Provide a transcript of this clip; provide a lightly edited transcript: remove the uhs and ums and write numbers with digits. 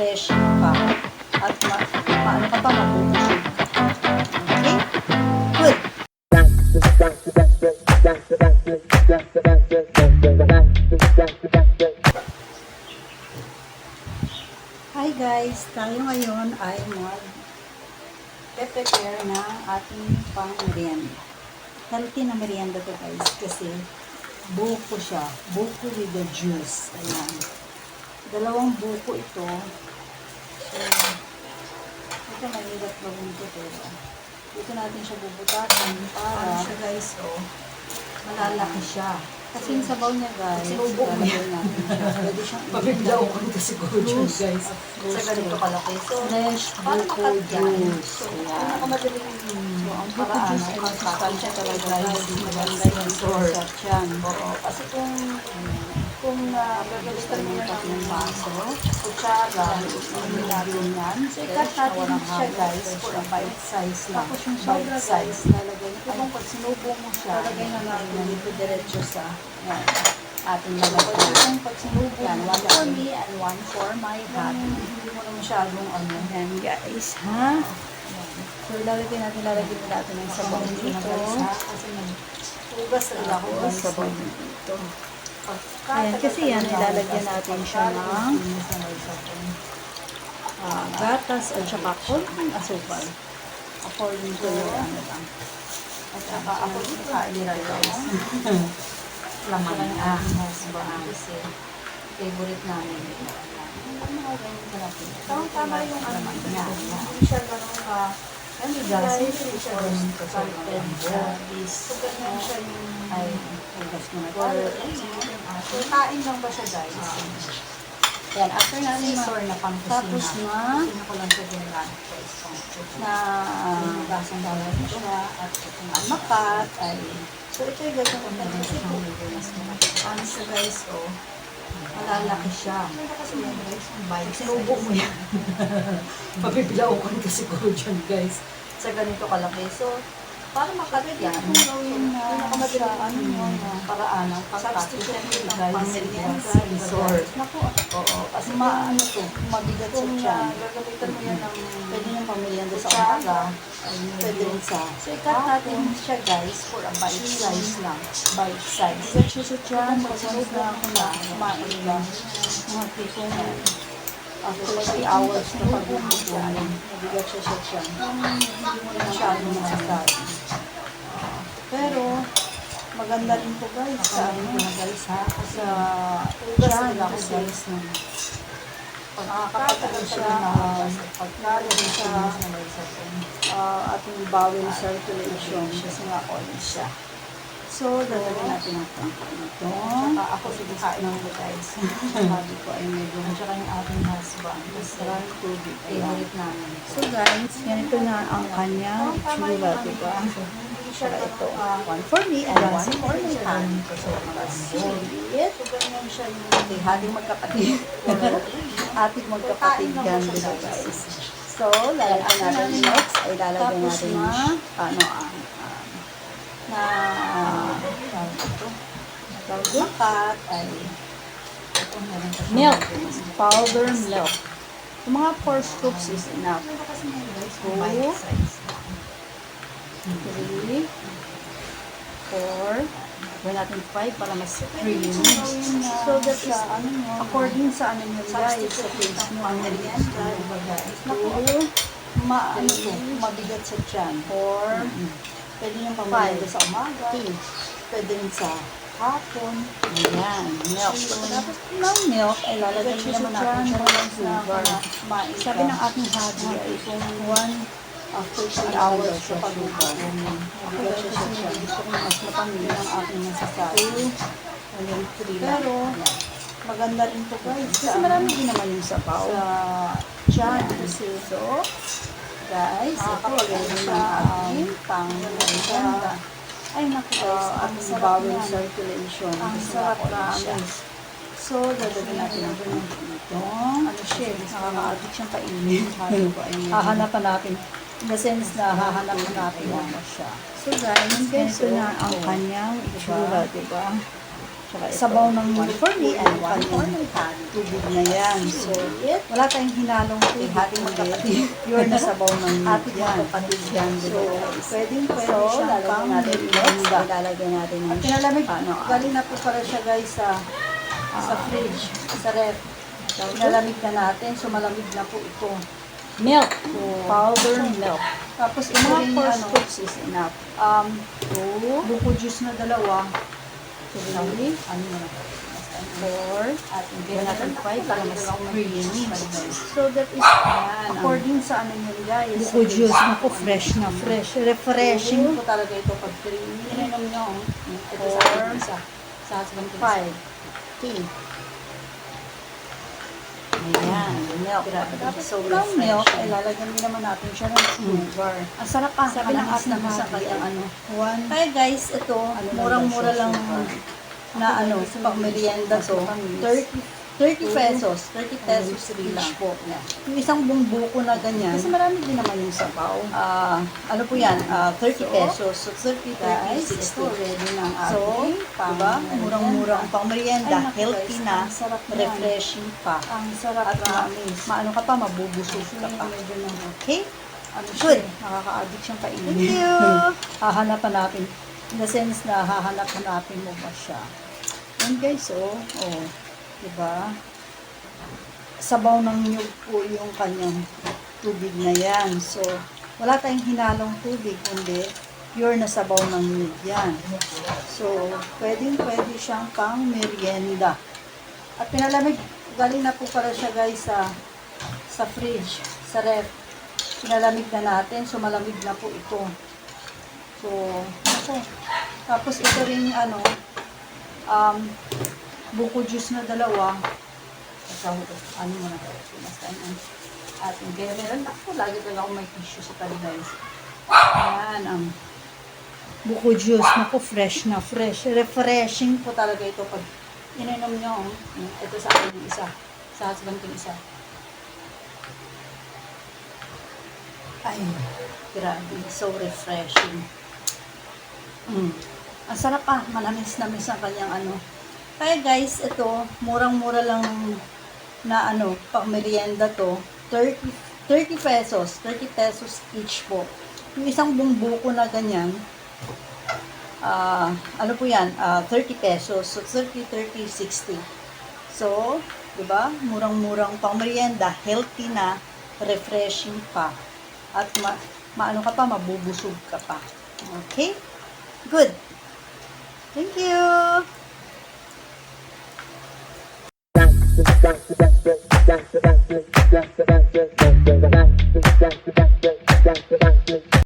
refreshing pa. At paano ka pa mabubusog ka. Okay? Good. Hi guys! Tayo ngayon ay mag-prepare ng ating pang merienda. Healthy na merienda to guys kasi buko siya. Buko with the juice. Ayan. Dalawang buko ito. So, ito mahirap gawin ito pero dito natin siya bubutasan para siya guys, oh, malalaki siya. Kasi yung sabaw niya guys, lalagyan natin siya. Pwede siyang Pabiglaw ko rin kasi ko dyan guys. Sa ganito kalaki. So, fresh buko juice. Ayan. So, ang paraan ay consistansya talaga guys. Maganda yung source at yan. Oo. Kasi kung gagalitan mo ng maso, kutsara, hindi natin yan. So, ikat natin siya guys for a bite size lang. Tapos yung bite size, lalagay na. Kung pag sinubo mo siya, lalagay na natin dito diretso sa ating lalagay. Kung pag sinubo mo, one for me and one for my hubby. Hindi mo na masyadong yan guys, ha? So, lalagay natin ng sabaw dito. Kasi nag-ugas rin ako sa sabaw dito. Ayan, kasi yan, ilalagyan natin siya ng gatas at saka konting asukal. According to your ano lang. At saka ako dito kailira guys. Laman na. Kasi favorite namin. Mga ganyan ka natin. Tama yung ano niya. Hindi siya ganun ka. Ano kasi hindi siya ganun ka sa so ganyan siya yung ay ugas mo na. So kain lang ba siya guys? Yan, after natin store na pang kusina. Tapos kusina ko lang siya ginagawa guys. Na basan daw natin siya at kung makat ay so ito yung gagawin ko natin kasi ano siya guys malalaki siya. Kasi yan guys, sinubo mo yan. Pabiglaw ko rin kasi ko dyan guys. Sa ganito kalaki. So, para makalit yan, gawin na siya, paraan ng pagkakit guys, sa resort. Oo, kasi mabigat sa tiyan. Gagamitan mo yan ng pwede niyang pamilyan doon sa umaga, pwede rin sa. So, ikat natin siya guys for a bite size lang. Bite size. Bigat siya sa tiyan, pag-sinubo na ako na, kumain lang. Mga tipong after 3 hours na pag-ububuan, mabigat siya sa tiyan. Hindi mo na masyadong masasabi. Pero, maganda rin po guys sa ano na guys ha. Sa ugas nila ko guys na pagkakatagal siya pagkakagal siya ating bowel circulation kasi nga oily siya. So, lalagyan natin ang pangkain ito. Saka ako sigikain ng guys. Sabi ko ay medyo saka yung ating husband. Kasi maraming tubig. Favorite namin. So guys, ganito na ang kanyang itsura, diba? Saka ito. One for me and one for my hubby. So, sweet. So, ganyan siya yung hating magkapatid. Ating magkapatid yan, diba guys? So, lalagyan natin next ay lalagyan natin makat ay milk, powder milk. Yung mga 4 scoops is enough. 2, 3, 4, gawin natin 5 para mas creamy. So that is according sa ano nyo guys, sa taste mo ang merienda. 2, mabigat sa tiyan. 4, pwede niyang pamilya sa umaga, pwede rin sa hapon. Ayan, milk. Tapos ng milk, ay lalagyan din naman natin siya ng sugar. Sabi ng aking hubby ay kung 1 after 3 hours siya pag-ubar. Ako kasi gusto ko mas mapamilya ang aking nasasabi. Hanggang 3 lang. Pero, maganda rin po guys. Kasi marami din naman yung sabaw. Sa tiyan. So, guys, ito gawin sa ating pang-merienda. Ay, naku guys, ating bowel circulation. Ang sarap guys. So, dadagyan natin ang itong nakaka-addict siyang kainin. Hahanapan natin. In the sense na hahanapan natin siya. So guys, ganito na ang kanyang itsura, diba? Tsaka ito, Sabaw ng one for me and one for kanyang my pan. tubig na yan. So, wala tayong hinalong tubig. Ating magkapatid. Pure na sabaw ng Ating yan. magkapatid yan. So, pwede So, siyang lalagyan pang natin merienda. Lalagyan natin ng At pinalamig, ano, galing na po pala siya guys sa fridge, sa ref. Pinalamig na natin, so malamig na po ito. milk. So, Powder milk. tapos ito Mga rin 4 ano, scoops is enough. buko juice na dalawa. So, 3, ano na, 4, at Gawin natin 5 para mas creamy. So that is according sa ano yun guys. Buko sa juice, taste. naku, fresh na fresh. Refreshing Refreshing. po talaga ito pag creamy. Ininom nyo. Ito sa akin isa. Sa husband ko. 5. Tea. Ayan, milk. Tapos So ng milk, ay refreshing. lalagyan din naman natin siya ng sugar. Ang sarap pa. Sabi ng Manamis na na sa sa kanyang ano. One. Kaya guys, ito, murang-mura lang na ano, pang merienda to. 30 pesos. 30 pesos each po. Yung isang buong buko na ganyan. Kasi marami din naman yung sabaw. Ano po yan? 30 pesos. So, 30, 30, Guys, 60. ito ready na ang So, ating diba? Murang-murang pang merienda. Ay, naku, Healthy guys, na. ang sarap yan. Refreshing pa. Ang sarap At na. maano ka pa, mabubusog ka pa. Medyo na. Okay? Ano Good. siya? Nakaka-addict siyang kainin. Thank you! Hahanapan natin. In the sense na hahanap-hanapin mo ba siya. Yan guys, oh. Diba? Sabaw ng nyug po yung kanyang tubig na yan. So, wala tayong hinalong tubig, kundi pure na sabaw ng nyug yan. So, pwede siyang pang merienda. At pinalamig, galing na po pala siya guys sa fridge, sa ref. Pinalamig na natin, so malamig na po ito. So, ako. Tapos ito rin ano, buko juice na dalawa. Ano mo na, at meron ako, lagi talaga akong may tissue sa tali guys. Ayan, ang Buko juice, naku, fresh na fresh. Refreshing. po talaga ito pag ininom nyo. Ito sa akin yung isa, sa husband ko yung isa. Ay, grabe, so refreshing. Ang sarap pa, manamis-namis ang kanyang ano. Kaya guys, ito, murang-mura lang na ano, pang merienda to. 30 pesos. 30 pesos each po. Yung isang buong buko na ganyan, ano po yan, 30 pesos. So, 30, 60. So, di ba? Murang-murang pang merienda, healthy na, refreshing pa. At maano ka pa, mabubusog ka pa. Okay? Good. Thank you. Thank you.